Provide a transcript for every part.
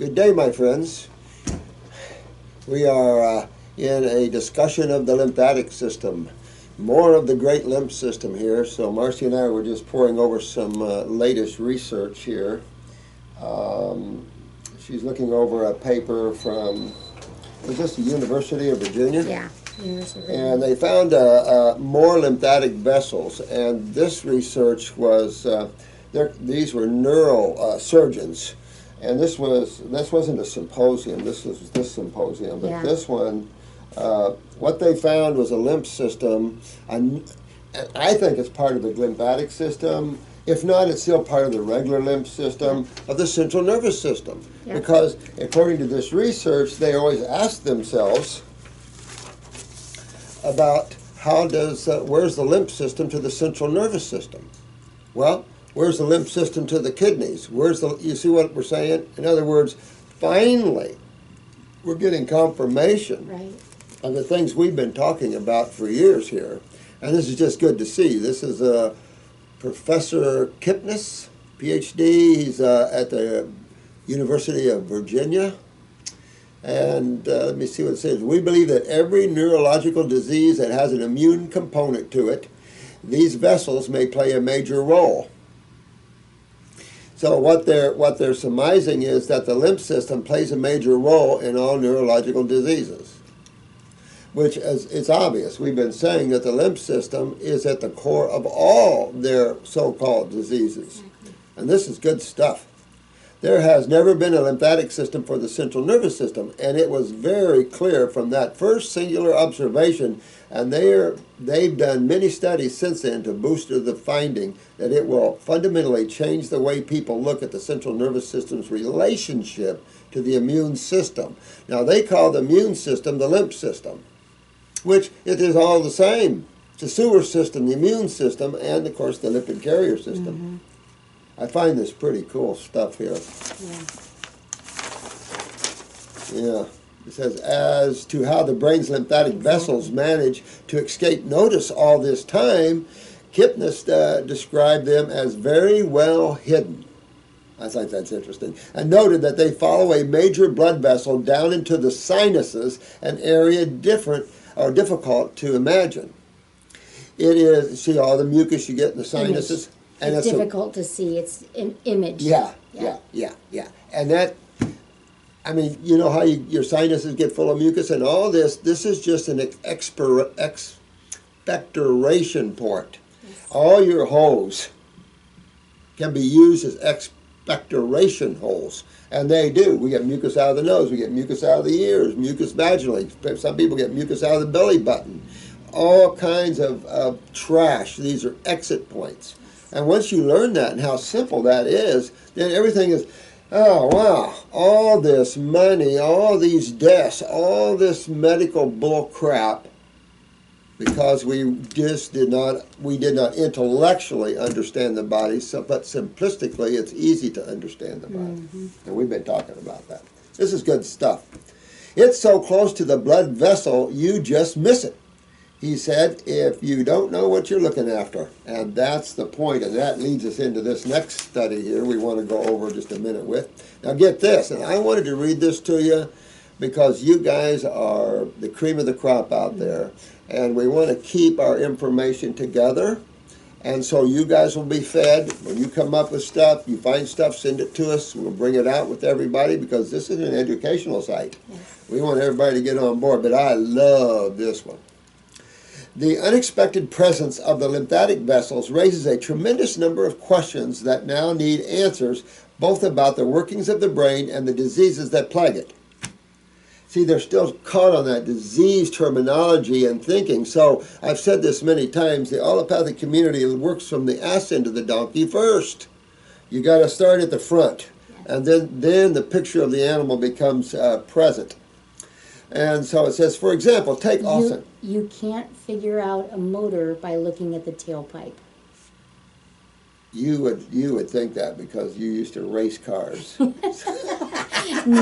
Good day, my friends. We are in a discussion of the lymphatic system. More of the great lymph system here. So Marcie and I were just poring over some latest research here. She's looking over a paper from, was this the University of Virginia? Yeah. And they found more lymphatic vessels, and this research was, these were neural surgeons. And this wasn't a symposium, this was this symposium, but this one, what they found was a lymph system, and I think it's part of the lymphatic system. If not, it's still part of the regular lymph system of the central nervous system. Because according to this research, they always ask themselves about how does, where's the lymph system to the central nervous system? Well, where's the lymph system to the kidneys? You see what we're saying? In other words, finally, we're getting confirmation of the things we've been talking about for years here. And this is just good to see. This is Professor Kipnis, PhD. He's at the University of Virginia. And let me see what it says. We believe that every neurological disease that has an immune component to it, these vessels may play a major role. So what they're surmising is that the lymph system plays a major role in all neurological diseases, which is it's obvious. We've been saying that the lymph system is at the core of all their so-called diseases. And this is good stuff. There has never been a lymphatic system for the central nervous system, and it was very clear from that first singular observation, and they've done many studies since then to boost the finding that it will fundamentally change the way people look at the central nervous system's relationship to the immune system. Now, they call the immune system the lymph system, which it is all the same. It's a sewer system, the immune system, and, of course, the lipid carrier system. I find this pretty cool stuff here. Yeah. It says, as to how the brain's lymphatic vessels manage to escape notice all this time, Kipnis described them as very well hidden. I think that's interesting. And noted that they follow a major blood vessel down into the sinuses, an area difficult to imagine. It is, see all the mucus you get in the sinuses? And it's difficult to see. It's an image. Yeah. And that, I mean, you know how your sinuses get full of mucus and all this? This is just an expectoration port. All your holes can be used as expectoration holes. And they do. We get mucus out of the nose. We get mucus out of the ears, mucus vaginally. Some people get mucus out of the belly button. All kinds of trash. These are exit points. And once you learn that and how simple that is, then everything is, oh, wow, all this money, all these deaths, all this medical bull crap, because we did not intellectually understand the body, but simplistically it's easy to understand the body. And we've been talking about that. This is good stuff. It's so close to the blood vessel, you just miss it. He said, if you don't know what you're looking after. And that's the point, and that leads us into this next study here we want to go over just a minute with. Now get this, and I wanted to read this to you because you guys are the cream of the crop out there, and we want to keep our information together, and so you guys will be fed. When you come up with stuff, you find stuff, send it to us. We'll bring it out with everybody because this is an educational site. We want everybody to get on board, but I love this one. The unexpected presence of the lymphatic vessels raises a tremendous number of questions that now need answers, both about the workings of the brain and the diseases that plague it. See, they're still caught on that disease terminology and thinking. So I've said this many times, the allopathic community works from the ass end of the donkey first. You got to start at the front, and then the picture of the animal becomes present. And so it says, for example, take Austin. You can't figure out a motor by looking at the tailpipe. You would think that because you used to race cars. No,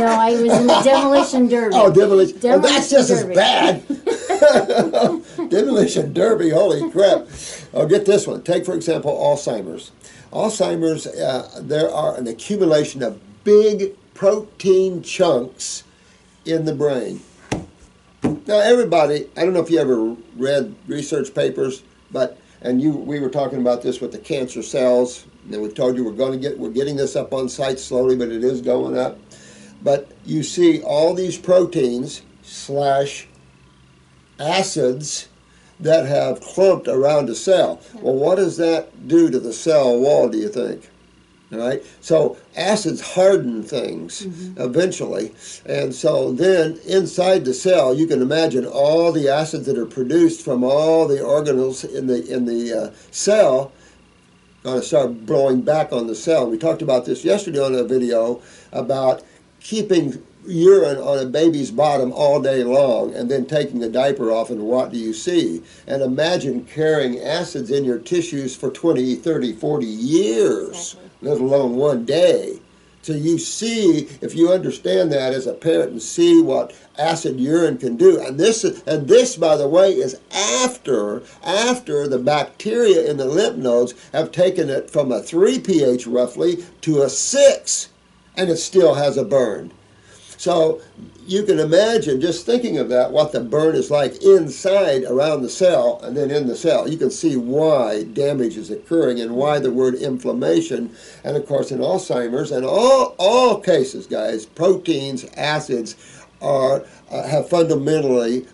I was in the demolition derby. Oh, demolition. Oh, that's just derby. As bad. Demolition derby, holy crap. Oh, get this one. Take, for example, Alzheimer's. Alzheimer's, there are an accumulation of big protein chunks in the brain. Now, everybody, I don't know if you ever read research papers, we were talking about this with the cancer cells, and we told you we're getting this up on site slowly, but it is going up. But you see all these proteins / acids that have clumped around a cell. Well, what does that do to the cell wall, do you think? All right, so acids harden things eventually, and so then inside the cell, you can imagine all the acids that are produced from all the organelles in the cell going to start blowing back on the cell. We talked about this yesterday on a video about keeping urine on a baby's bottom all day long and then taking the diaper off, and what do you see? And imagine carrying acids in your tissues for 20, 30, 40 years. Exactly. Let alone one day. So you see, if you understand that as a parent and see what acid urine can do, and this, by the way, is after the bacteria in the lymph nodes have taken it from a 3 pH roughly to a 6, and it still has a burn. So you can imagine, just thinking of that, what the burn is like inside around the cell and then in the cell. You can see why damage is occurring and why the word inflammation. And of course in Alzheimer's and all cases, guys, proteins, acids have fundamentally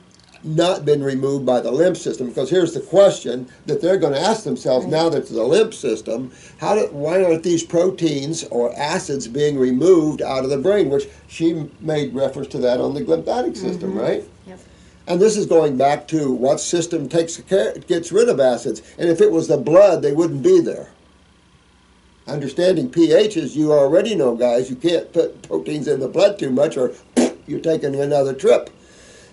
not been removed by the lymph system, because here's the question that they're going to ask themselves now that it's the lymph system: why aren't these proteins or acids being removed out of the brain? Which she made reference to that on the lymphatic system, right? Yep. And this is going back to what system gets rid of acids. And if it was the blood, they wouldn't be there. Understanding pHs, you already know, guys, you can't put proteins in the blood too much or you're taking another trip.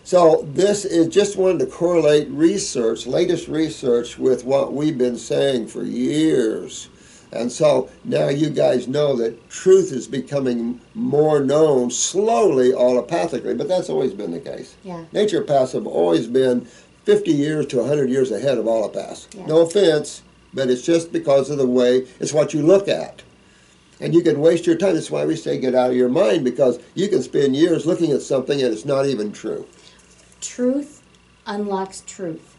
So this is just wanted to correlate research, latest research, with what we've been saying for years. And so now you guys know that truth is becoming more known slowly, allopathically, but that's always been the case. Yeah. Naturopaths have always been 50 years to 100 years ahead of allopaths. Yeah. No offense, but it's just because of the way, it's what you look at. And you can waste your time. That's why we say get out of your mind, because you can spend years looking at something and it's not even true. Truth unlocks truth.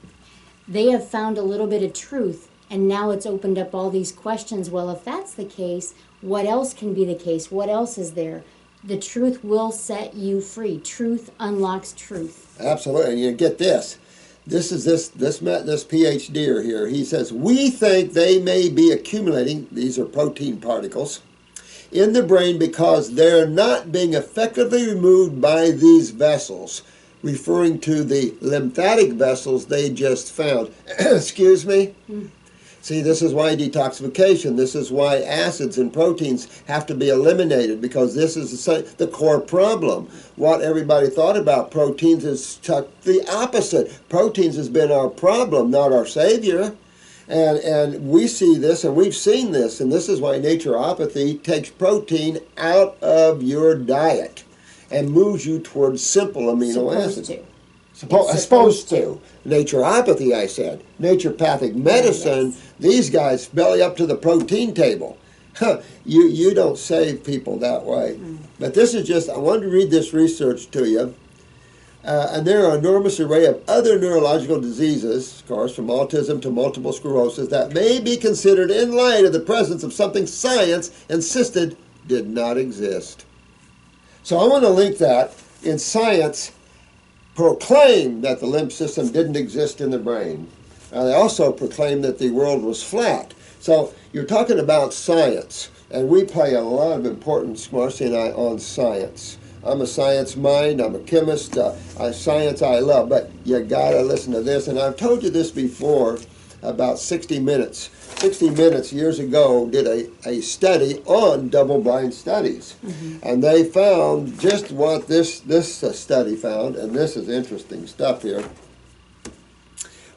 They have found a little bit of truth, and now it's opened up all these questions. Well, if that's the case, what else can be the case? What else is there? The truth will set you free. Truth unlocks truth. Absolutely. And you get this. This PhDer here. He says, we think they may be accumulating, these are protein particles, in the brain because they're not being effectively removed by these vessels, referring to the lymphatic vessels they just found. Excuse me? See, this is why detoxification, this is why acids and proteins have to be eliminated, because this is the core problem. What everybody thought about proteins is the opposite. Proteins has been our problem, not our savior. And we see this, and we've seen this, and this is why naturopathy takes protein out of your diet and moves you towards simple amino acids. Supposed to. Naturopathy, I said. Naturopathic medicine, yes. These guys belly up to the protein table. You don't save people that way. But this is just, I wanted to read this research to you. And there are an enormous array of other neurological diseases, of course, from autism to multiple sclerosis, that may be considered in light of the presence of something science insisted did not exist. So I want to link that. In science, proclaimed that the lymph system didn't exist in the brain. They also proclaimed that the world was flat. So you're talking about science, and we play a lot of importance, Marcie and I, on science. I'm a science mind, I'm a chemist, science I love, but you gotta listen to this. And I've told you this before about 60 Minutes. 60 Minutes years ago did a study on double-blind studies. And they found just what this study found, and this is interesting stuff here.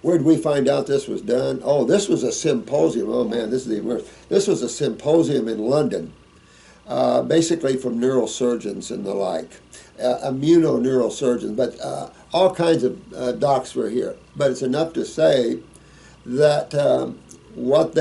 Where did we find out this was done? Oh, this was a symposium. Oh man, this is the worst. This was a symposium in London, basically from neurosurgeons and the like, immunoneurosurgeons, but all kinds of docs were here. But it's enough to say that what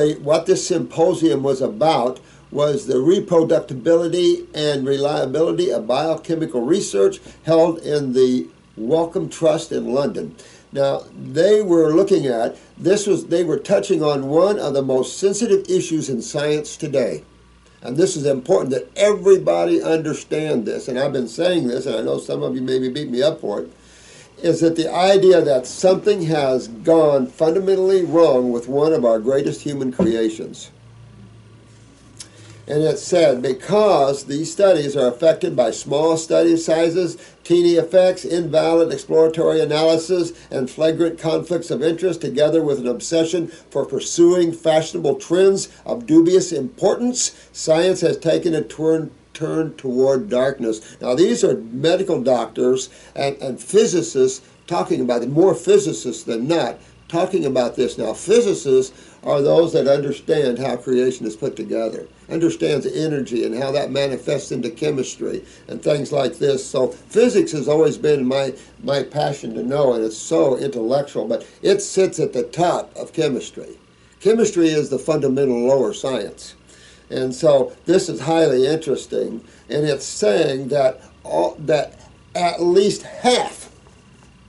this symposium was about was the reproducibility and reliability of biochemical research held in the Wellcome Trust in London. Now, they were looking at, they were touching on one of the most sensitive issues in science today. And this is important that everybody understand this, and I've been saying this, and I know some of you maybe beat me up for it, is that the idea that something has gone fundamentally wrong with one of our greatest human creations. And it said, because these studies are affected by small study sizes, teeny effects, invalid exploratory analysis, and flagrant conflicts of interest, together with an obsession for pursuing fashionable trends of dubious importance, science has taken a turn toward darkness. Now, these are medical doctors and physicists talking about it, more physicists than not, talking about this. Now, physicists are those that understand how creation is put together, understands energy and how that manifests into chemistry and things like this. So physics has always been my passion to know, and it's so intellectual, but it sits at the top of chemistry. Chemistry is the fundamental lower science. And so this is highly interesting, and it's saying that that at least half,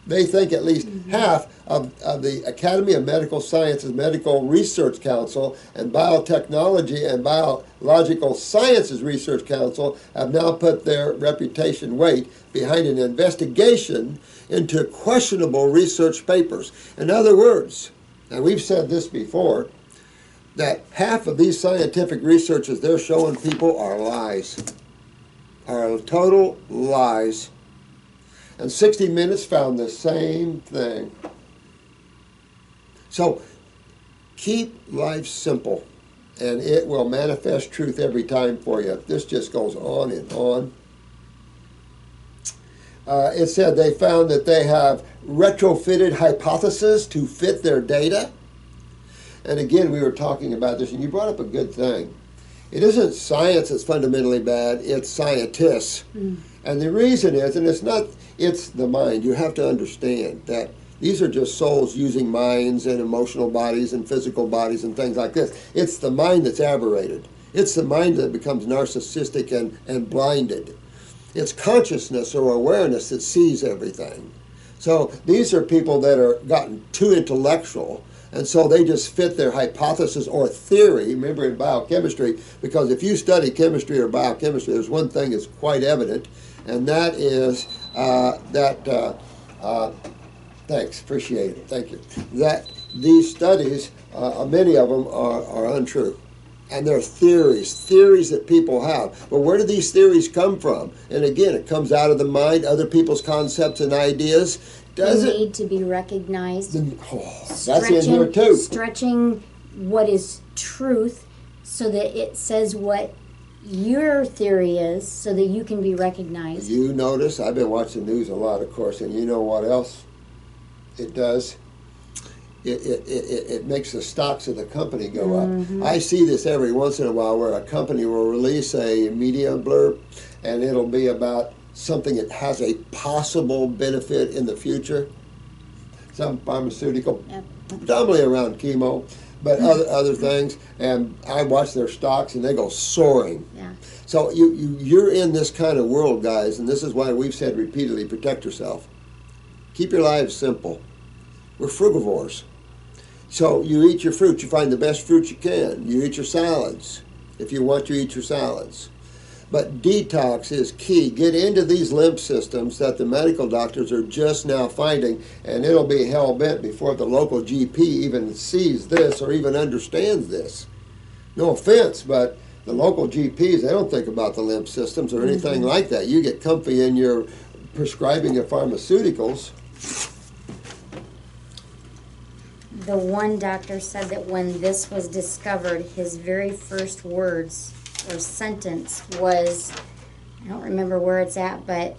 they think at least half of the Academy of Medical Sciences Medical Research Council and Biotechnology and Biological Sciences Research Council have now put their reputation weight behind an investigation into questionable research papers. In other words, and we've said this before, that half of these scientific researches they're showing people are lies, are total lies. And 60 Minutes found the same thing. So keep life simple, and it will manifest truth every time for you. This just goes on and on. It said they found that they have retrofitted hypotheses to fit their data. And again, we were talking about this, and you brought up a good thing. It isn't science that's fundamentally bad, it's scientists. And the reason is, and it's the mind. You have to understand that these are just souls using minds and emotional bodies and physical bodies and things like this. It's the mind that's aberrated. It's the mind that becomes narcissistic and blinded. It's consciousness or awareness that sees everything. So these are people that are gotten too intellectual, and so they just fit their hypothesis or theory. Remember, in biochemistry, because if you study chemistry or biochemistry, there's one thing that's quite evident, and that is thanks, appreciate it, thank you, that these studies, many of them are untrue. And they're theories that people have. But where do these theories come from? And again, it comes out of the mind, other people's concepts and ideas. Does they it need to be recognized. That's in here too. Stretching what is truth so that it says what your theory is so that you can be recognized. You notice, I've been watching the news a lot, of course, and you know what else it does? It makes the stocks of the company go up. I see this every once in a while where a company will release a media blurb, and it'll be about something that has a possible benefit in the future, some pharmaceutical, predominantly around chemo, but other things, and I watch their stocks and they go soaring. Yeah. So you're in this kind of world, guys, and this is why we've said repeatedly, protect yourself. Keep your lives simple. We're frugivores. So you eat your fruit. You find the best fruit you can. You eat your salads. If you want, you eat your salads. But detox is key. Get into these lymph systems that the medical doctors are just now finding, and it'll be hell-bent before the local GP even sees this or even understands this. No offense, but the local GPs, they don't think about the lymph systems or anything like that. You get comfy in your prescribing of pharmaceuticals. The one doctor said that when this was discovered, his very first words or sentence was, I don't remember where it's at, but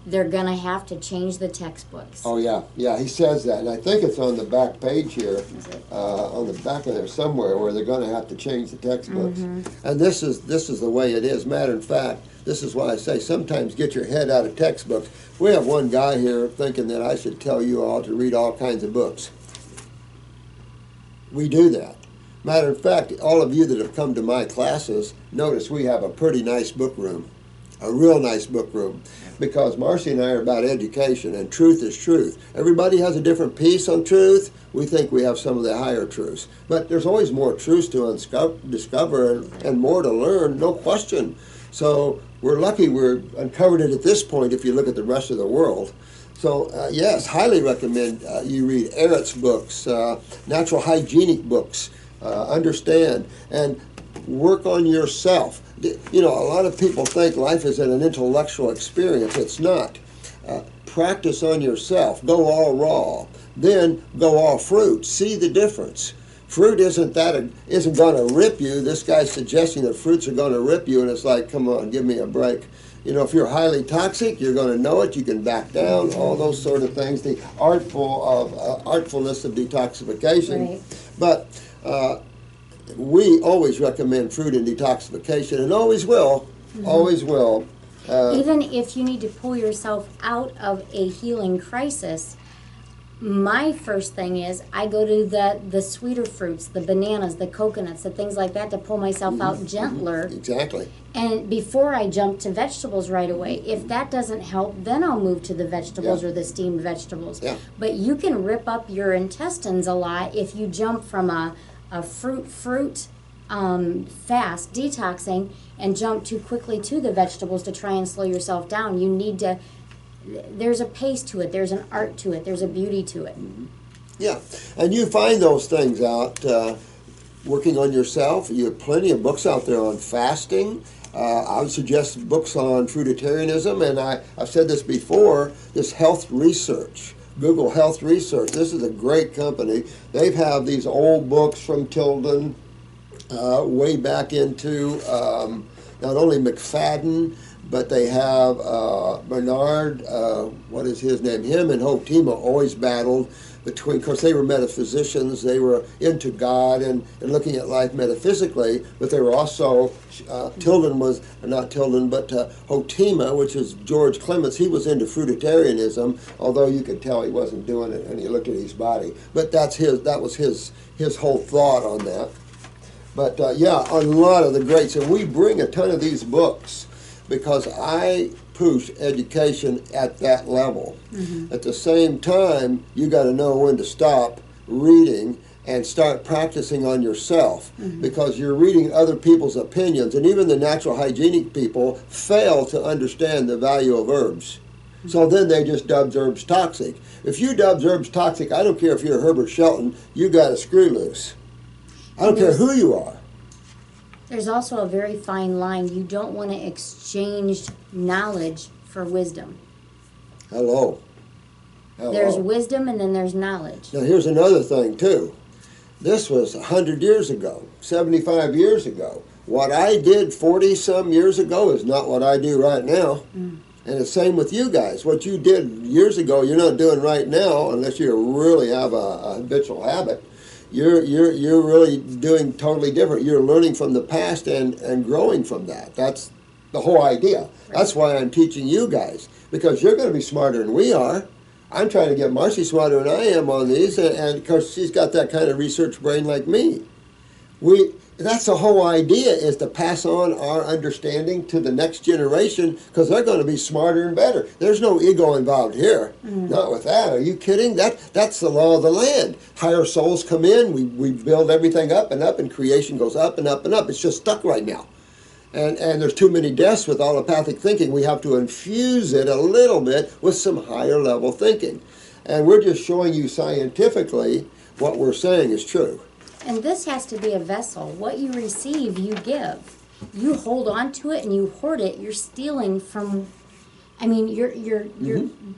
they're going to have to change the textbooks. Oh, yeah, he says that, and I think it's on the back page here, on the back of there somewhere, where they're going to have to change the textbooks. And this is the way it is. Matter of fact, this is why I say sometimes get your head out of textbooks. We have one guy here thinking that I should tell you all to read all kinds of books. We do that. Matter of fact, all of you that have come to my classes, notice we have a pretty nice book room, a real nice book room, because Marcie and I are about education, and truth is truth. Everybody has a different piece on truth. We think we have some of the higher truths, but there's always more truths to discover and more to learn, no question. So we're lucky we're uncovered it at this point if you look at the rest of the world. So yes, highly recommend you read Eric's books, natural hygienic books, understand, and work on yourself. You know, a lot of people think life is an intellectual experience. It's not. Practice on yourself. Go all raw. Then go all fruit. See the difference. Fruit isn't going to rip you. This guy's suggesting that fruits are going to rip you, and it's like, come on, give me a break. You know, if you're highly toxic, you're going to know it. You can back down. All those sort of things. The artfulness of detoxification. Right. But we always recommend fruit in detoxification, and always will. Always will. Even if you need to pull yourself out of a healing crisis, my first thing is I go to the sweeter fruits, the bananas, the coconuts, the things like that to pull myself out gentler. Exactly. And before I jump to vegetables right away. If that doesn't help, then I'll move to the vegetables or the steamed vegetables. Yeah. But you can rip up your intestines a lot if you jump from a fruit fast detoxing and jump too quickly to the vegetables to try and slow yourself down. You need to, there's a pace to it, there's an art to it, there's a beauty to it. Yeah, and you find those things out working on yourself. You have plenty of books out there on fasting. I would suggest books on fruitarianism, and I've said this before, this health research. Google Health Research. This is a great company. They have these old books from Tilden way back into not only McFadden, but they have Bernard, what is his name? Him and Hotima always battled between, of course they were metaphysicians, they were into God and looking at life metaphysically, but they were also, Tilden was, not Tilden, but Hotima, which is George Clements, he was into fruitarianism, although you could tell he wasn't doing it and he looked at his body. But that was his whole thought on that. But yeah, a lot of the greats, and we bring a ton of these books because I push education at that level. At the same time, you got to know when to stop reading and start practicing on yourself because you're reading other people's opinions, and even the natural hygienic people fail to understand the value of herbs. So then they just dub herbs toxic. If you dub herbs toxic, I don't care if you're Herbert Shelton, you got a screw loose. I don't care who you are. There's also a very fine line. You don't want to exchange knowledge for wisdom. Hello. There's wisdom and then there's knowledge. Now here's another thing too. This was 100 years ago, 75 years ago. What I did 40 some years ago is not what I do right now. And the same with you guys. What you did years ago, you're not doing right now unless you really have a habitual habit. You're really doing totally different. You're learning from the past and growing from that. That's the whole idea. Right. That's why I'm teaching you guys, because you're going to be smarter than we are. I'm trying to get Marcie smarter than I am on these, and because she's got that kind of research brain like me. That's the whole idea, is to pass on our understanding to the next generation, because they're going to be smarter and better. There's no ego involved here. Not with that. Are you kidding? That's the law of the land. Higher souls come in, we build everything up, and creation goes up and up and up. It's just stuck right now. And there's too many deaths with allopathic thinking. We have to infuse it a little bit with some higher level thinking. And we're just showing you scientifically what we're saying is true. And this has to be a vessel. What you receive, you give. You hold on to it and you hoard it. You're stealing from, I mean, you're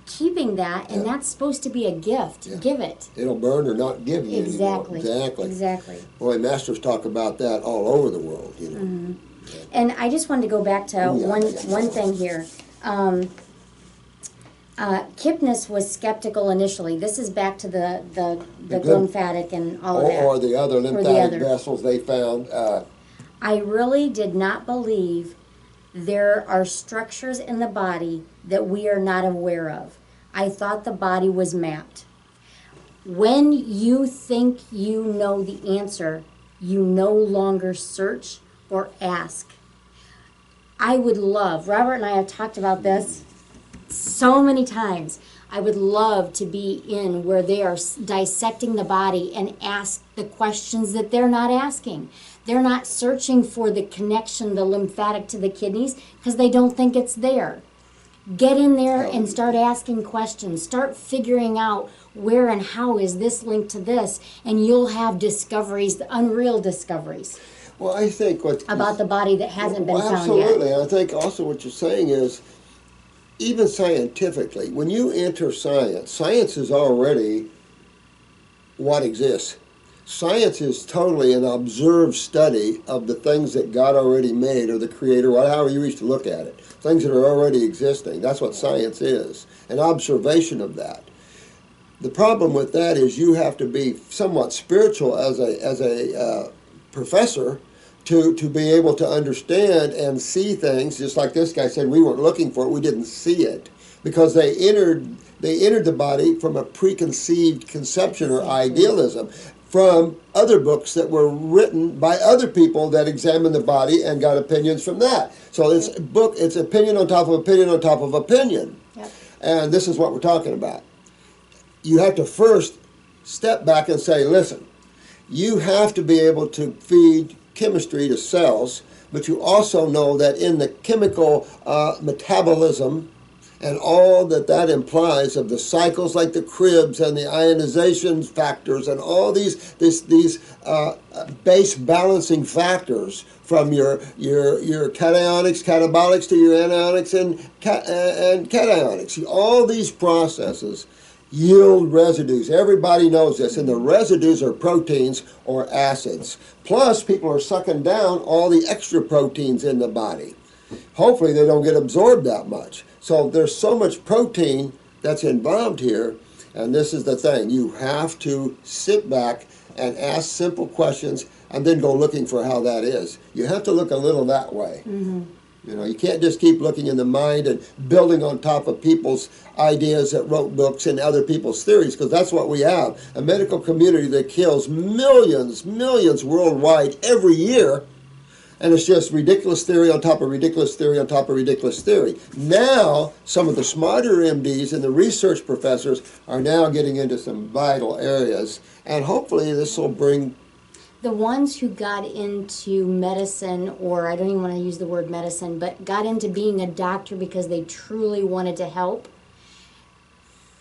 keeping that, and that's supposed to be a gift. Yeah. Give it. It'll burn or not give you exactly. Anymore. Exactly. Boy, masters talk about that all over the world, you know. Yeah. And I just wanted to go back to one thing here. Kipnis was skeptical initially. This is back to the lymphatic and all of that. Or the other lymphatic vessels they found. I really did not believe there are structures in the body that we are not aware of. I thought the body was mapped. When you think you know the answer, you no longer search or ask. I would love, Robert and I have talked about this so many times. I would love to be in where they are dissecting the body and ask the questions that they're not asking. They're not searching for the connection, the lymphatic to the kidneys, because they don't think it's there. Get in there and start asking questions. Start figuring out where and how is this linked to this, and you'll have discoveries, unreal discoveries. Well, I think about the body that hasn't been found yet. Absolutely, and I think also what you're saying is, even scientifically, when you enter science, science is already what exists. Science is totally an observed study of the things that God already made, or the Creator, however you wish to look at it. Things that are already existing. That's what science is, an observation of that. The problem with that is you have to be somewhat spiritual as a professor to be able to understand and see things, just like this guy said, we weren't looking for it, we didn't see it. Because they entered the body from a preconceived conception or idealism from other books that were written by other people that examined the body and got opinions from that. So it's opinion on top of opinion on top of opinion. Yep. And this is what we're talking about. You have to first step back and say, listen, you have to be able to feed chemistry to cells, but you also know that in the chemical metabolism and all that implies of the cycles like the Krebs and the ionization factors and all these base balancing factors from your cationics, catabolics to your anionics and cationics. All these processes yield residues. Everybody knows this, and the residues are proteins or acids. Plus, people are sucking down all the extra proteins in the body. Hopefully, they don't get absorbed that much. So there's so much protein that's involved here, and this is the thing. You have to sit back and ask simple questions and then go looking for how that is. You have to look a little that way. Mm-hmm. You know, you can't just keep looking in the mind and building on top of people's ideas that wrote books and other people's theories, because that's what we have. A medical community that kills millions worldwide every year, and it's just ridiculous theory on top of ridiculous theory on top of ridiculous theory. Now, some of the smarter MDs and the research professors are now getting into some vital areas, and hopefully this will bring... The ones who got into medicine, or I don't even want to use the word medicine, but got into being a doctor because they truly wanted to help,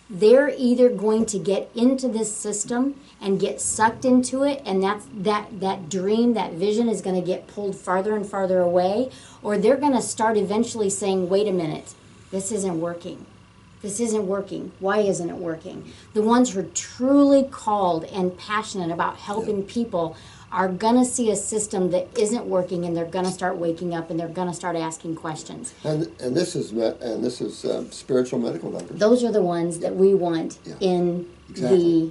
they're either going to get into this system and get sucked into it, and that dream, that vision is going to get pulled farther and farther away, or they're going to start eventually saying, wait a minute, this isn't working. This isn't working. Why isn't it working? The ones who are truly called and passionate about helping people are going to see a system that isn't working, and they're going to start waking up, and they're going to start asking questions. And this is spiritual medical doctors. Those are the ones that we want in the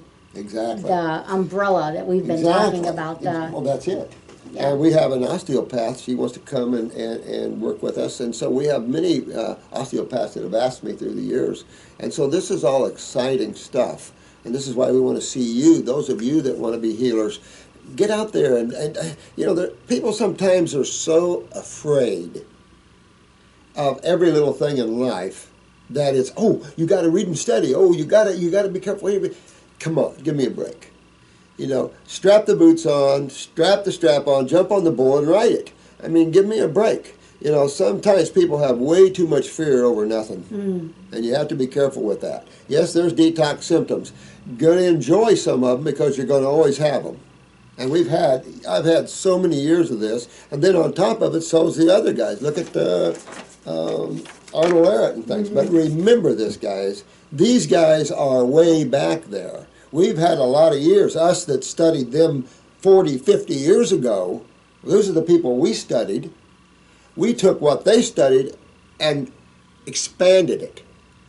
umbrella that we've been talking about. Well, that's it. Yeah. And we have an osteopath. She wants to come and work with us. And so we have many osteopaths that have asked me through the years. And so this is all exciting stuff. And this is why we want to see you, those of you that want to be healers. Get out there and you know, people sometimes are so afraid of every little thing in life that it's, oh, you got to read and study. Oh, you got to be careful. Come on, give me a break. You know, strap the boots on, strap the strap on, jump on the bull and ride it. I mean, give me a break. You know, sometimes people have way too much fear over nothing, and you have to be careful with that. Yes, there's detox symptoms. You're going to enjoy some of them because you're going to always have them. And I've had so many years of this, and then on top of it, so's the other guys. Look at Arnold Arrett and things. But remember this, guys. These guys are way back there. We've had a lot of years. Us that studied them 40, 50 years ago, those are the people we studied. We took what they studied and expanded it.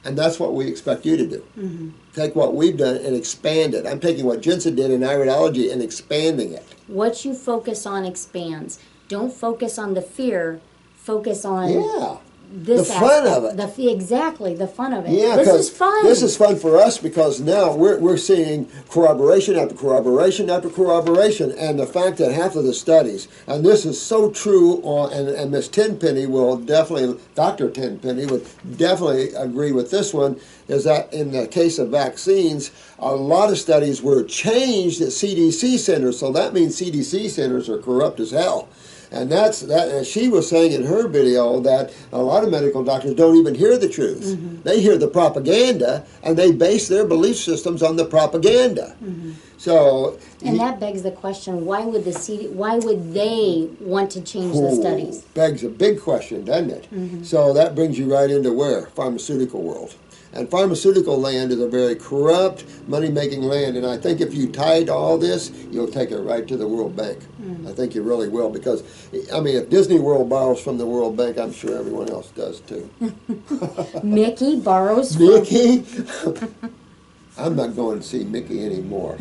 And that's what we expect you to do. Take what we've done and expand it. I'm taking what Jensen did in iridology and expanding it. What you focus on expands. Don't focus on the fear. Focus on this The fun aspect, of it. Exactly, the fun of it. Yeah, this 'cause is fun. This is fun for us because now we're seeing corroboration after corroboration after corroboration, and the fact that half of the studies, and this is so true, and Miss Tenpenny will definitely, Dr. Tenpenny would definitely agree with this one, is that in the case of vaccines, a lot of studies were changed at CDC centers, so that means CDC centers are corrupt as hell. And that's that. And she was saying in her video that a lot of medical doctors don't even hear the truth. Mm-hmm. They hear the propaganda, and they base their belief systems on the propaganda. Mm-hmm. So, and that begs the question: why would why would they want to change the studies? Begs a big question, doesn't it? Mm-hmm. So that brings you right into where? Pharmaceutical world. And pharmaceutical land is a very corrupt, money-making land. And I think if you tie to all this, you'll take it right to the World Bank. I think you really will, because, I mean, if Disney World borrows from the World Bank, I'm sure everyone else does too. Mickey borrows from... Mickey? I'm not going to see Mickey anymore.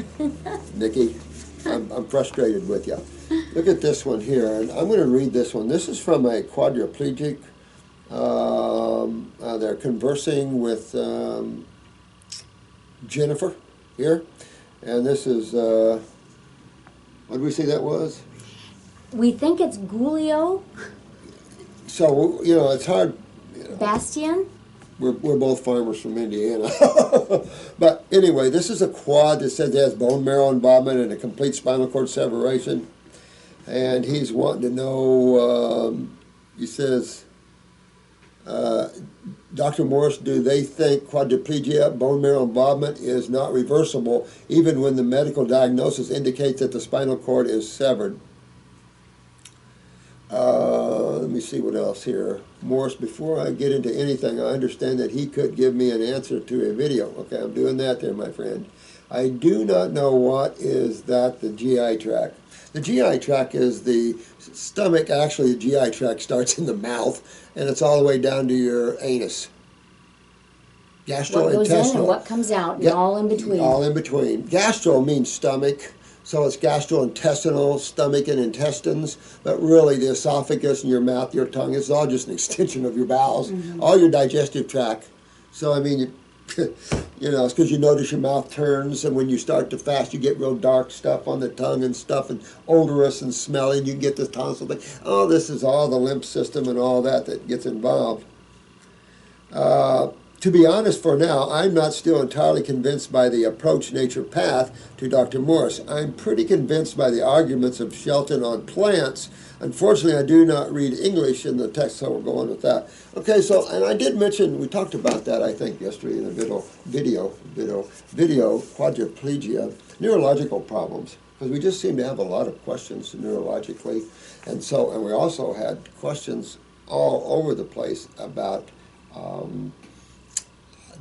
Mickey, I'm frustrated with you. Look at this one here, and I'm going to read this one. This is from a quadriplegic. They're conversing with Jennifer here, and this is, what did we say that was? We think it's Gulio. So, you know, it's hard. You know, Bastian? we're both farmers from Indiana. But anyway, this is a quad that says it has bone marrow involvement and a complete spinal cord separation. And he's wanting to know, he says, Dr. Morse, do they think quadriplegia, bone marrow involvement, is not reversible even when the medical diagnosis indicates that the spinal cord is severed? Let me see what else here. Morse, before I get into anything, I understand that he could give me an answer to a video. Okay, I'm doing that there, my friend. I do not know what is that, the GI tract. The GI tract is the stomach. Actually, the GI tract starts in the mouth, and it's all the way down to your anus. Gastrointestinal. What goes in and what comes out, and all in between. All in between. Gastro means stomach, so it's gastrointestinal, stomach and intestines, but really the esophagus and your mouth, your tongue, it's all just an extension of your bowels, all your digestive tract. So, I mean, you know, it's because you notice your mouth turns, and when you start to fast, you get real dark stuff on the tongue and stuff, and odorous and smelly, and you get this tonsil thing. Oh, this is all the lymph system and all that gets involved. To be honest, for now, I'm not still entirely convinced by the approach nature path to Dr. Morse. I'm pretty convinced by the arguments of Shelton on plants. Unfortunately, I do not read English in the text, so we're going with that. Okay, so, and I did mention, we talked about that, I think, yesterday in a video, quadriplegia, neurological problems, because we just seem to have a lot of questions neurologically. And so, and we also had questions all over the place about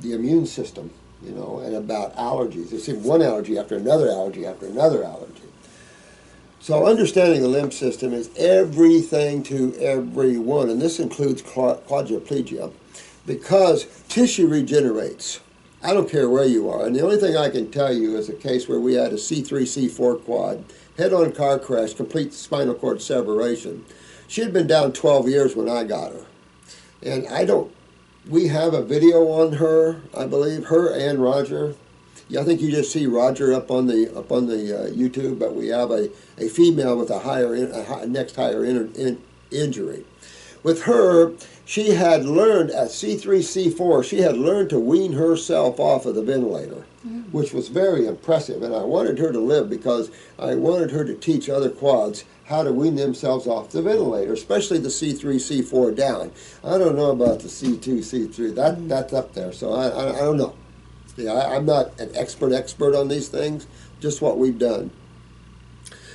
the immune system, you know, and about allergies. It seemed one allergy after another allergy after another allergy. So understanding the lymph system is everything to everyone, and this includes quadriplegia, because tissue regenerates. I don't care where you are, and the only thing I can tell you is a case where we had a C3, C4 quad, head-on car crash, complete spinal cord separation. She had been down 12 years when I got her, and we have a video on her, I believe, her and Roger. Yeah, I think you just see Roger up on the YouTube, but we have a female with a next higher injury. With her, she had learned at C3, C4, she had learned to wean herself off of the ventilator, which was very impressive. And I wanted her to live because I wanted her to teach other quads how to wean themselves off the ventilator, especially the C3, C4 down. I don't know about the C2, C3. That's up there, so I don't know. Yeah, I'm not an expert on these things, just what we've done.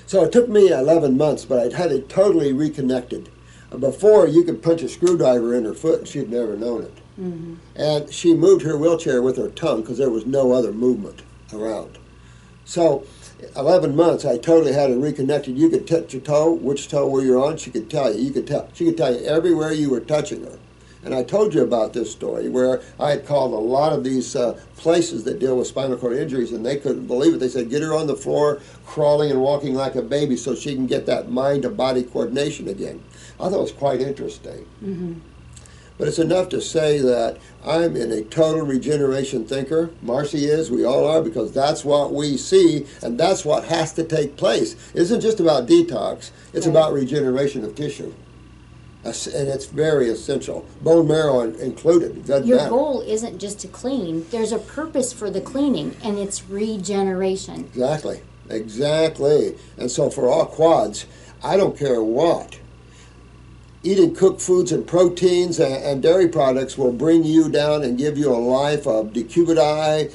So it took me 11 months, but I'd had it totally reconnected. Before, you could punch a screwdriver in her foot and she'd never known it. And she moved her wheelchair with her tongue because there was no other movement around. So 11 months, I totally had it reconnected. You could touch your toe, which toe were you on, she could tell you. She could tell you everywhere you were touching her. And I told you about this story where I had called a lot of these places that deal with spinal cord injuries, and they couldn't believe it. They said, get her on the floor, crawling and walking like a baby so she can get that mind-to-body coordination again. I thought it was quite interesting. but it's enough to say that I'm in a total regeneration thinker. Marcie is, we all are, because that's what we see, and that's what has to take place. It isn't just about detox, it's about regeneration of tissue. And it's very essential, bone marrow included. It doesn't Your matter. goal isn't just to clean. There's a purpose for the cleaning, and it's regeneration. Exactly, exactly. And so for all quads, I don't care what. Eating cooked foods and proteins and dairy products will bring you down and give you a life of decubiti,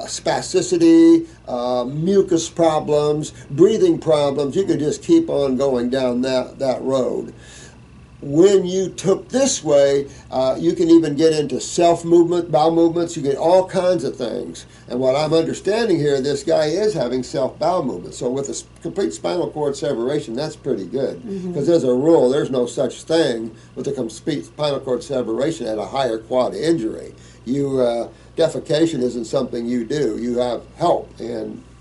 spasticity, mucus problems, breathing problems. You could just keep on going down that road. When you took this way, you can even get into self-movement, bowel movements. You get all kinds of things. And what I'm understanding here, this guy is having self-bowel movements. So with a complete spinal cord separation, that's pretty good. Because as a rule, there's no such thing with a complete spinal cord separation at a higher quad injury. Defecation isn't something you do. You have help.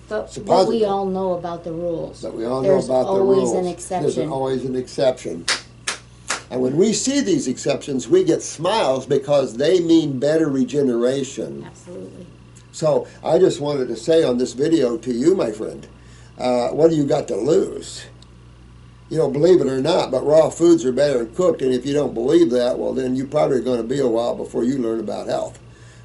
But we all know about the rules. But we all know about the rules. There's always an exception. There's always an exception. And when we see these exceptions, we get smiles because they mean better regeneration. Absolutely. So I just wanted to say on this video to you, my friend, what do you got to lose? You don't believe it or not, but raw foods are better than cooked. And if you don't believe that, well, then you probably are going to be a while before you learn about health.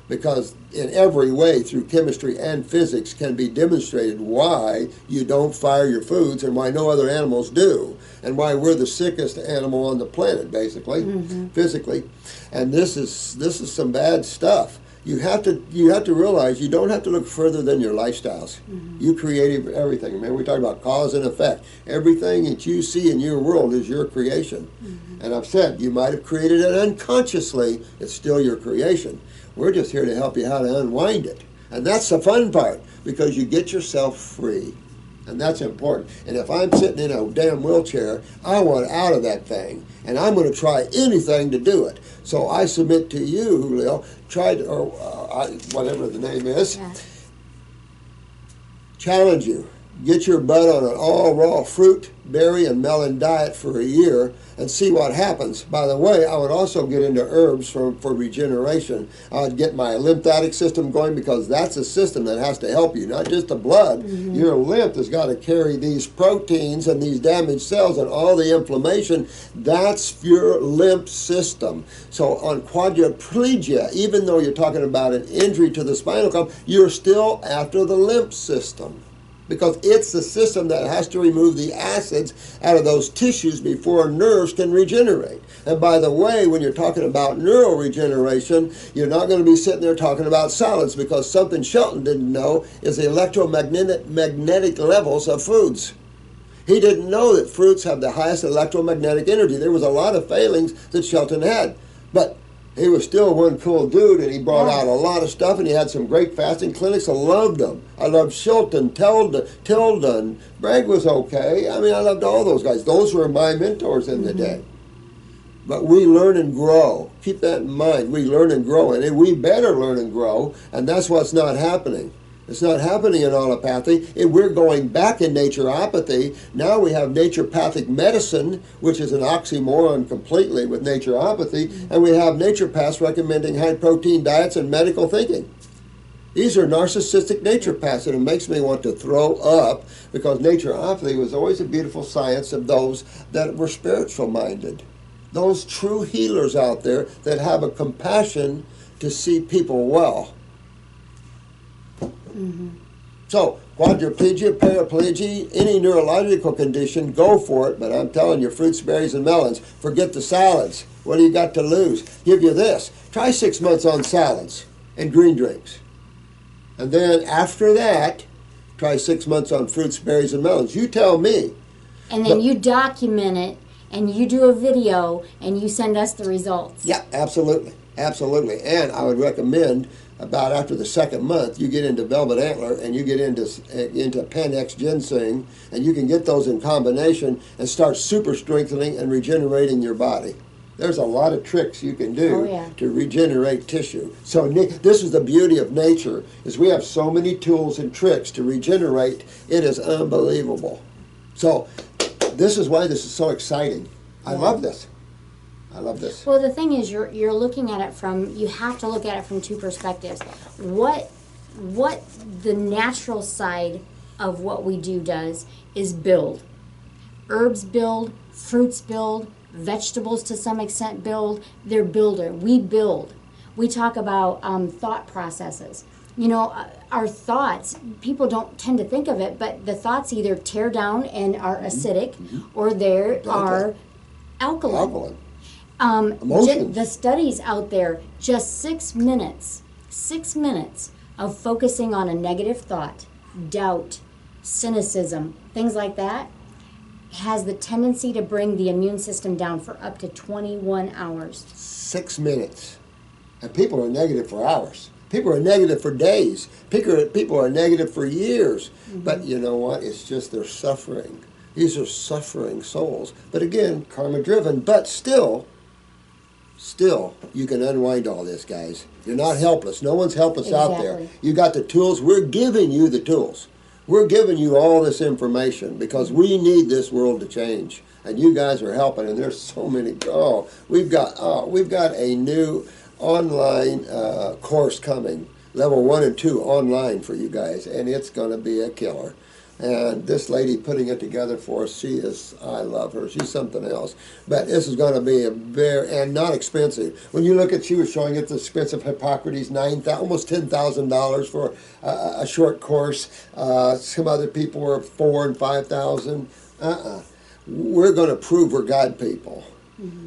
Because in every way, through chemistry and physics, can be demonstrated why you don't fire your foods and why no other animals do, and why we're the sickest animal on the planet, basically, physically. And this is some bad stuff. You have to realize you don't have to look further than your lifestyles. You create everything. Remember, we talked about cause and effect. Everything that you see in your world is your creation. And I've said you might have created it unconsciously. It's still your creation. We're just here to help you how to unwind it. And that's the fun part, because you get yourself free. And that's important. And if I'm sitting in a damn wheelchair, I want out of that thing. And I'm going to try anything to do it. So I submit to you, Julio, whatever the name is, challenge you. Get your butt on an all raw fruit, berry, and melon diet for a year and see what happens. By the way, I would also get into herbs for regeneration. I would get my lymphatic system going, because that's a system that has to help you, not just the blood. Your lymph has got to carry these proteins and these damaged cells and all the inflammation. That's your lymph system. So on quadriplegia, even though you're talking about an injury to the spinal column, you're still after the lymph system, because it's the system that has to remove the acids out of those tissues before nerves can regenerate. And by the way, when you're talking about neural regeneration, you're not going to be sitting there talking about solids, because something Shelton didn't know is the electromagnetic levels of foods. He didn't know that fruits have the highest electromagnetic energy. There was a lot of failings that Shelton had, but he was still one cool dude, and he brought out a lot of stuff, and he had some great fasting clinics. I loved them. I loved Shilton, Tilden. Bragg was okay. I mean, I loved all those guys. Those were my mentors in the day. But we learn and grow. Keep that in mind. We learn and grow, and we better learn and grow, and that's what's not happening. It's not happening in allopathy. We're going back in naturopathy. Now we have naturopathic medicine, which is an oxymoron completely with naturopathy, and we have naturopaths recommending high-protein diets and medical thinking. These are narcissistic naturopaths, and it makes me want to throw up, because naturopathy was always a beautiful science of those that were spiritual-minded. Those true healers out there that have a compassion to see people well. So, quadriplegia, paraplegia, any neurological condition, go for it. But I'm telling you, fruits, berries, and melons. Forget the salads. What do you got to lose? Give you this. Try 6 months on salads and green drinks. And then after that, try 6 months on fruits, berries, and melons. You tell me. And then you document it, and you do a video, and you send us the results. Yeah, absolutely. Absolutely. And I would recommend, about after the second month, you get into Velvet Antler and you get into Pan-X Ginseng, and you can get those in combination and start super strengthening and regenerating your body. There's a lot of tricks you can do to regenerate tissue. So this is the beauty of nature, is we have so many tools and tricks to regenerate. It is unbelievable. So this is why this is so exciting. I love this. I love this. Well, the thing is, you're looking at it from, you have to look at it from two perspectives. What the natural side of what we do does is build. Herbs build, fruits build, vegetables to some extent build. They're builder. We build. We talk about thought processes. You know, our thoughts, people don't tend to think of it, but the thoughts either tear down and are acidic, or they are alkaline. Emotions. The studies out there, just 6 minutes of focusing on a negative thought, doubt, cynicism, things like that, has the tendency to bring the immune system down for up to 21 hours. 6 minutes. And people are negative for hours. People are negative for days. People are negative for years. But you know what? It's just they're suffering. These are suffering souls. But again, karma driven. But still, you can unwind all this, guys. You're not helpless. No one's helpless out there. Exactly. You got the tools. We're giving you the tools. We're giving you all this information because we need this world to change. And you guys are helping. And there's so many. We've got a new online course coming, level 1 and 2 online for you guys, and it's going to be a killer. And this lady putting it together for us, I love her. She's something else. But this is going to be and not expensive. When you look at, she was showing it, the expensive Hippocrates, almost $10,000 for a short course. Some other people were $4,000 and $5,000. We're going to prove we're God people.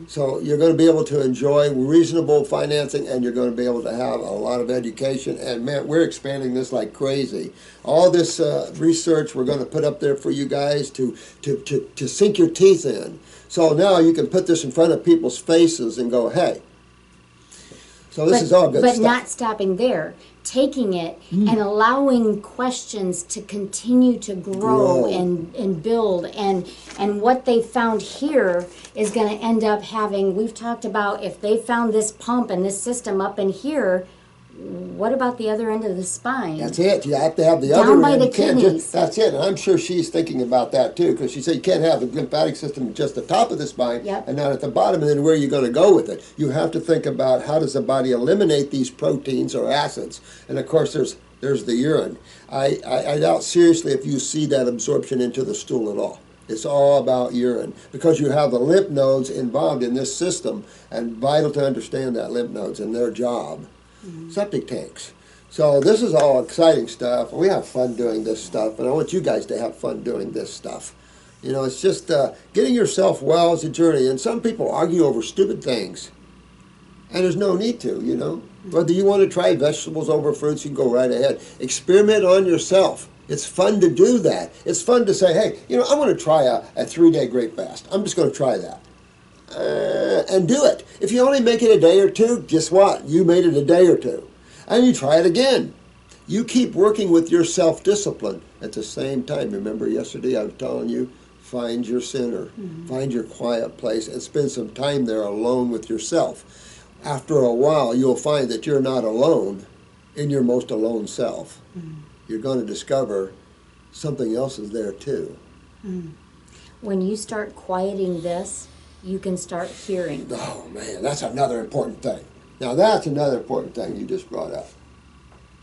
So you're going to be able to enjoy reasonable financing, and you're going to be able to have a lot of education. And man, we're expanding this like crazy. All this research we're going to put up there for you guys to sink your teeth in. So now you can put this in front of people's faces and go, hey. So this is all good stuff. But not stopping there. Taking it and allowing questions to continue to grow. And build. And what they found here is going to end up having, we've talked about if they found this pump and this system up in here, what about the other end of the spine? That's it. You have to have the Down other by end. the You can't kidneys. that's it. And I'm sure she's thinking about that too, because she said you can't have the lymphatic system just the top of the spine and not at the bottom, and then where are you going to go with it? You have to think about how does the body eliminate these proteins or acids. And of course there's the urine. I doubt seriously if you see that absorption into the stool at all. It's all about urine because you have the lymph nodes involved in this system, and vital to understand that lymph nodes and their job. Septic tanks. So this is all exciting stuff. We have fun doing this stuff, and I want you guys to have fun doing this stuff. You know, it's just getting yourself well is a journey, and some people argue over stupid things, and there's no need to, you know. Whether you want to try vegetables over fruits, you can go right ahead. Experiment on yourself. It's fun to do that. It's fun to say, hey, you know, I want to try a 3-day grape fast. I'm just going to try that. And do it. If you only make it a day or two, guess what? You made it a day or two. And you try it again. You keep working with your self-discipline at the same time. Remember yesterday I was telling you, find your center, find your quiet place, and spend some time there alone with yourself. After a while, you'll find that you're not alone in your most alone self. You're going to discover something else is there too. When you start quieting this, you can start hearing. Oh man, that's another important thing. Now that's another important thing you just brought up.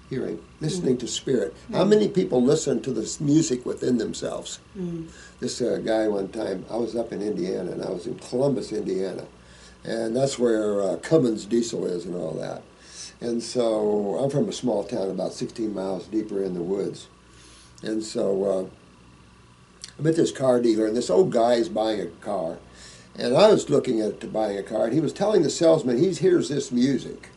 Hearing, listening to spirit. How many people listen to this music within themselves? This guy one time, I was up in Indiana, and I was in Columbus, Indiana. And that's where Cummins Diesel is and all that. And so I'm from a small town about 16 miles deeper in the woods. And so I'm at this car dealer, and this old guy is buying a car. And I was looking at buying a car, and he was telling the salesman he hears this music.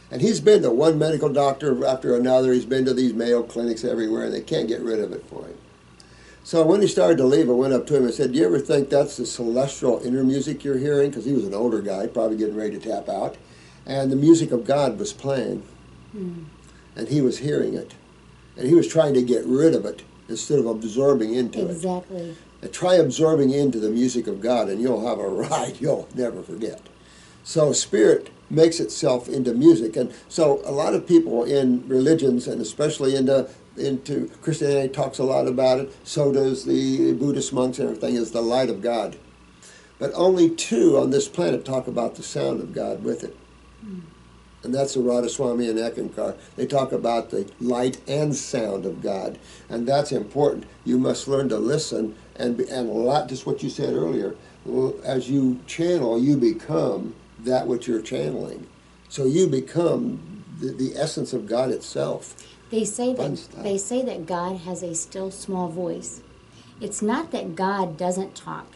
And he's been to one medical doctor after another. He's been to these Mayo clinics everywhere, and they can't get rid of it for him. So when he started to leave, I went up to him and said, do you ever think that's the celestial inner music you're hearing? Because he was an older guy, probably getting ready to tap out. And the music of God was playing. And he was hearing it. And he was trying to get rid of it instead of absorbing into it. Exactly. Try absorbing into the music of God, and you'll have a ride you'll never forget. So spirit makes itself into music. And so a lot of people in religions, and especially into Christianity, talks a lot about it. So does the Buddhist monks and everything, is the light of God. but only 2 on this planet talk about the sound of God with it. And that's the Radhaswami and Ekankar. They talk about the light and sound of God, and that's important. You must learn to listen, and a lot, just what you said earlier, as you channel, you become that which you're channeling. So you become the essence of God itself. They say that God has a still small voice. It's not that God doesn't talk.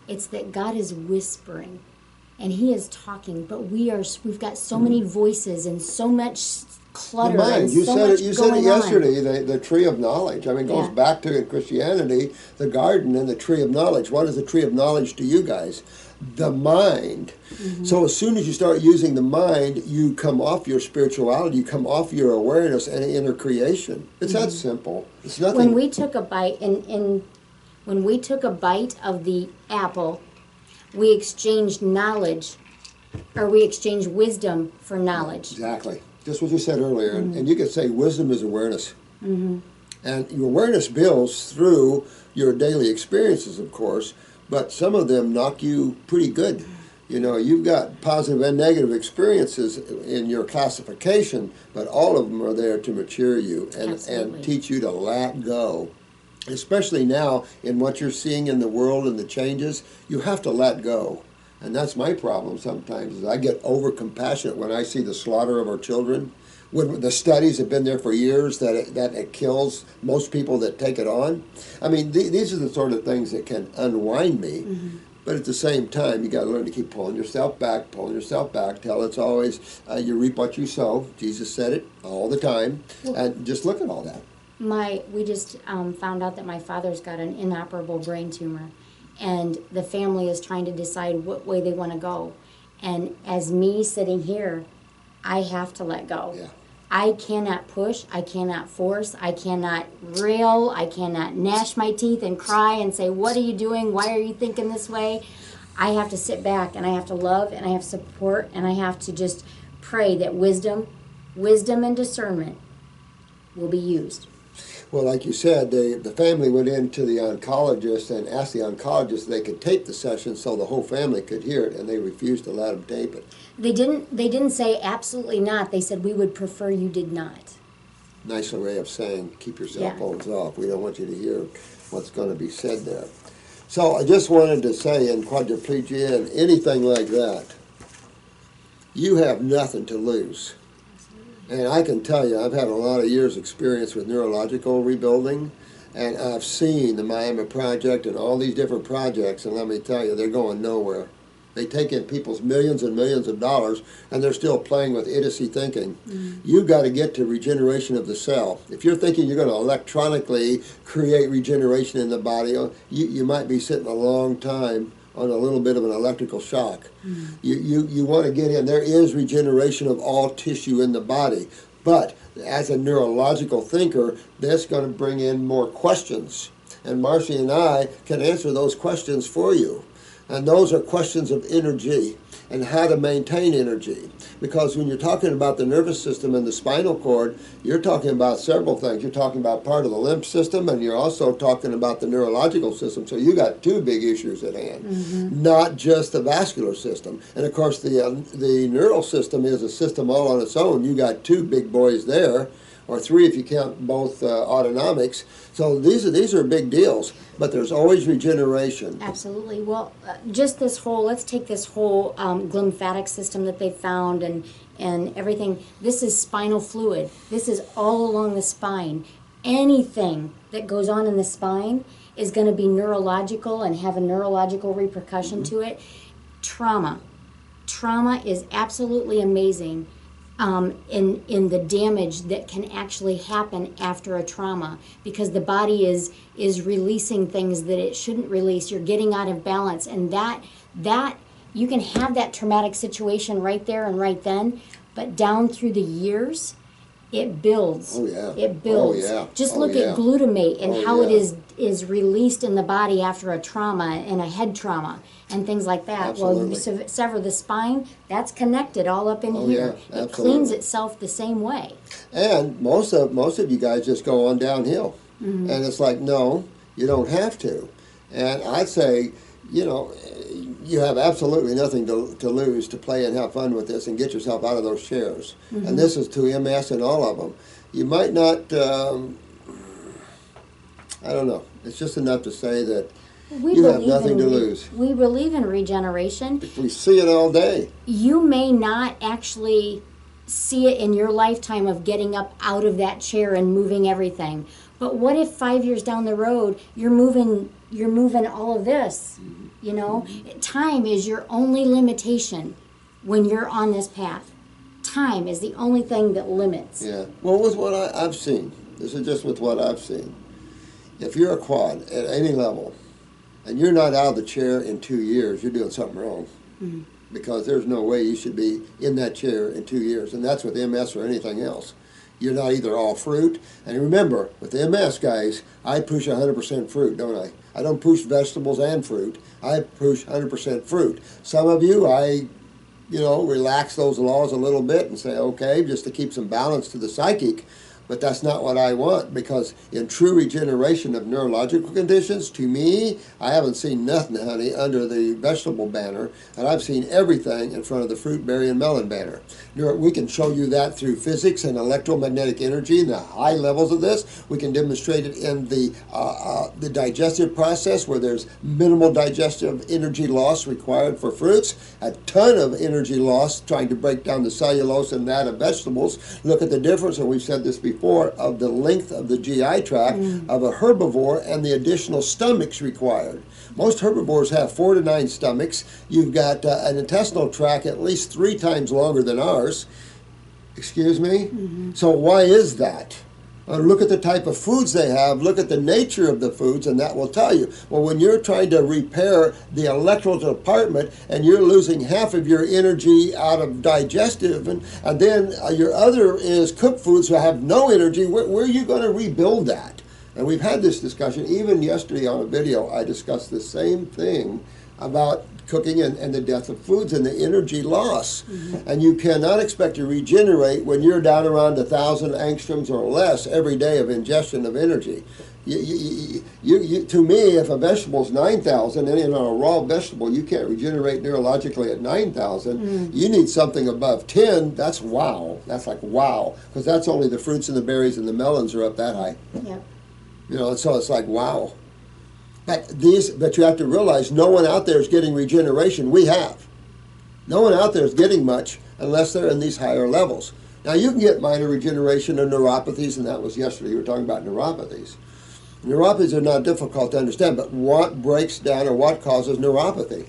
It's that God is whispering. And he is talking, but we've got so many voices and so much clutter. The mind. And You so said much it. You said it going on. yesterday. The tree of knowledge. I mean, it goes back to in Christianity the garden and the tree of knowledge. What is the tree of knowledge to you guys? The mind. So as soon as you start using the mind, you come off your spirituality. You come off your awareness and inner creation. It's that simple. It's nothing. When we took a bite when we took a bite of the apple, we exchanged knowledge, or we exchanged wisdom for knowledge. Exactly. Just what you said earlier. And you could say wisdom is awareness. And your awareness builds through your daily experiences, of course, but some of them knock you pretty good. You know, you've got positive and negative experiences in your classification, but all of them are there to mature you and teach you to let go. Especially now in what you're seeing in the world and the changes, you have to let go. And that's my problem sometimes, is I get over compassionate when I see the slaughter of our children. When the studies have been there for years that it kills most people that take it on. I mean, these are the sort of things that can unwind me. But at the same time, you got to learn to keep pulling yourself back till it's always, you reap what you sow. Jesus said it all the time. And just look at all that. We just found out that my father's got an inoperable brain tumor, and the family is trying to decide what way they want to go. And as me sitting here, I have to let go. Yeah. I cannot push, I cannot force, I cannot rail, I cannot gnash my teeth and cry and say, what are you doing? Why are you thinking this way? I have to sit back and I have to love and I have support and I have to just pray that wisdom and discernment will be used. Well, like you said, the family went into the oncologist and asked the oncologist if they could tape the session so the whole family could hear it, and they refused to let them tape it. They didn't say absolutely not. They said we would prefer you did not. Nice way of saying keep your cell phones off. We don't want you to hear what's going to be said there. So I just wanted to say in quadriplegia and anything like that, you have nothing to lose. And I can tell you, I've had a lot of years' experience with neurological rebuilding, and I've seen the Miami Project and all these different projects, and let me tell you, they're going nowhere. They take in people's millions and millions of dollars, and they're still playing with idiocy thinking. You've got to get to regeneration of the cell. If you're thinking you're going to electronically create regeneration in the body, you might be sitting a long time on a little bit of an electrical shock. You want to get in. There is regeneration of all tissue in the body, but as a neurological thinker, that's going to bring in more questions. And Marcie and I can answer those questions for you. And those are questions of energy and how to maintain energy. Because when you're talking about the nervous system and the spinal cord, you're talking about several things. You're talking about part of the lymph system, and you're also talking about the neurological system. So you got 2 big issues at hand, not just the vascular system. And of course, the neural system is a system all on its own. You got 2 big boys there, or 3 if you count both autonomics. So these are big deals, but there's always regeneration. Absolutely. Well, just this whole, let's take this whole glymphatic system that they found and everything. This is spinal fluid. This is all along the spine. Anything that goes on in the spine is going to be neurological and have a neurological repercussion to it. Trauma is absolutely amazing. In the damage that can actually happen after a trauma, because the body is releasing things that it shouldn't release. You're getting out of balance, and that you can have that traumatic situation right there and right then, but down through the years, it builds. Oh yeah. It builds. Oh yeah. Just look at glutamate and how it is released in the body after a trauma and a head trauma and things like that. Absolutely. Well, you sever the spine, that's connected all up in here. Yeah, it cleans itself the same way. And most of you guys just go on downhill. And it's like, no, you don't have to. And I'd say, you know, you have absolutely nothing to lose to play and have fun with this and get yourself out of those chairs. And this is to MS and all of them. You might not, I don't know. It's just enough to say that you have nothing to lose. We believe in regeneration. We see it all day. You may not actually see it in your lifetime of getting up out of that chair and moving everything. But what if 5 years down the road you're moving all of this? You know, time is your only limitation when you're on this path. Time is the only thing that limits. Yeah. Well, with what I've seen, this is just with what I've seen. If you're a quad at any level, and you're not out of the chair in 2 years, you're doing something wrong. Because there's no way you should be in that chair in 2 years. And that's with MS or anything else. You're not either all fruit. And remember, with the MS guys, I push 100% fruit, don't I? I don't push vegetables and fruit. I push 100% fruit. Some of you, relax those laws a little bit and say, okay, just to keep some balance to the psychic. But that's not what I want, because in true regeneration of neurological conditions, to me, I haven't seen nothing, honey, under the vegetable banner, and I've seen everything in front of the fruit, berry, and melon banner. We can show you that through physics and electromagnetic energy and the high levels of this. We can demonstrate it in the digestive process, where there's minimal digestive energy loss required for fruits, a ton of energy loss trying to break down the cellulose and that of vegetables. Look at the difference, and we've said this before, of the length of the GI tract of a herbivore and the additional stomachs required. Most herbivores have 4 to 9 stomachs. You've got an intestinal tract at least 3 times longer than ours. Excuse me? So why is that? Look at the type of foods they have, look at the nature of the foods, and that will tell you. Well, when you're trying to repair the electrical department and you're losing half of your energy out of digestive, and then your other is cooked foods that have no energy, where are you going to rebuild that? And we've had this discussion. Even yesterday on a video, I discussed the same thing about cooking and the death of foods and the energy loss. And you cannot expect to regenerate when you're down around 1,000 angstroms or less every day of ingestion of energy. To me, if a vegetable is 9,000, and in a raw vegetable you can't regenerate neurologically at 9,000, you need something above 10. That's wow. That's like wow. Because that's only the fruits and the berries and the melons are up that high. Yep. And so it's like wow. But you have to realize no one out there is getting regeneration. We have. No one out there is getting much unless they're in these higher levels. Now you can get minor regeneration of neuropathies, and that was yesterday. You were talking about neuropathies. Neuropathies are not difficult to understand, but what breaks down or what causes neuropathy?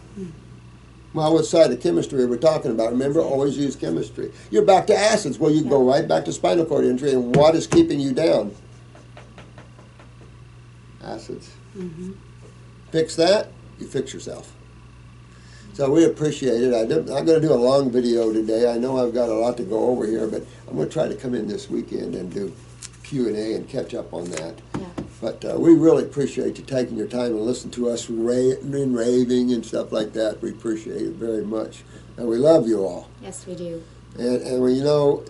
Well, what side of chemistry are we talking about? Remember, always use chemistry. You're back to acids. Well, you can go right back to spinal cord injury, and what is keeping you down? Acids. Fix that, you fix yourself. So we appreciate it. I'm going to do a long video today. I know I've got a lot to go over here, but I'm going to try to come in this weekend and do Q&A and catch up on that. Yeah. But we really appreciate you taking your time and listening to us raving and stuff like that. We appreciate it very much. And we love you all. Yes, we do. And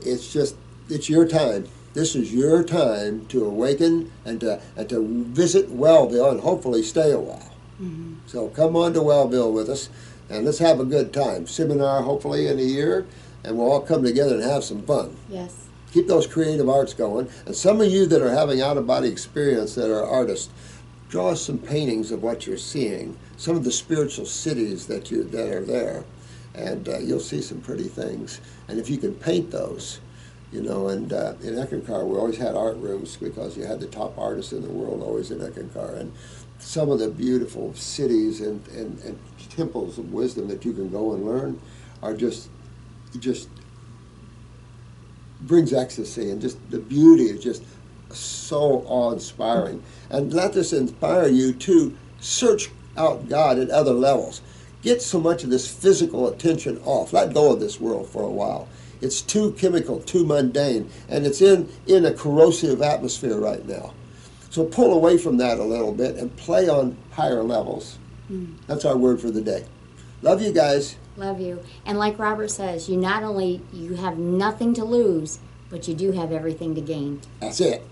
it's your time. This is your time to awaken and to visit Wellville and hopefully stay a while. So come on to Wellville with us and let's have a good time. Seminar hopefully in a year, and we'll all come together and have some fun. Yes. Keep those creative arts going. And some of you that are having out-of-body experience that are artists, draw us some paintings of what you're seeing, some of the spiritual cities that are there, and you'll see some pretty things. And if you can paint those, and in Eckankar we always had art rooms because you had the top artists in the world always in Eckankar, and some of the beautiful cities and temples of wisdom that you can go and learn are just brings ecstasy, and just the beauty is just so awe-inspiring. And let this inspire you to search out God at other levels. Get so much of this physical attention off. Let go of this world for a while. It's too chemical, too mundane, and it's in a corrosive atmosphere right now. So pull away from that a little bit and play on higher levels. That's our word for the day. Love you guys. Love you. And like Robert says, you have nothing to lose, but you do have everything to gain. That's it.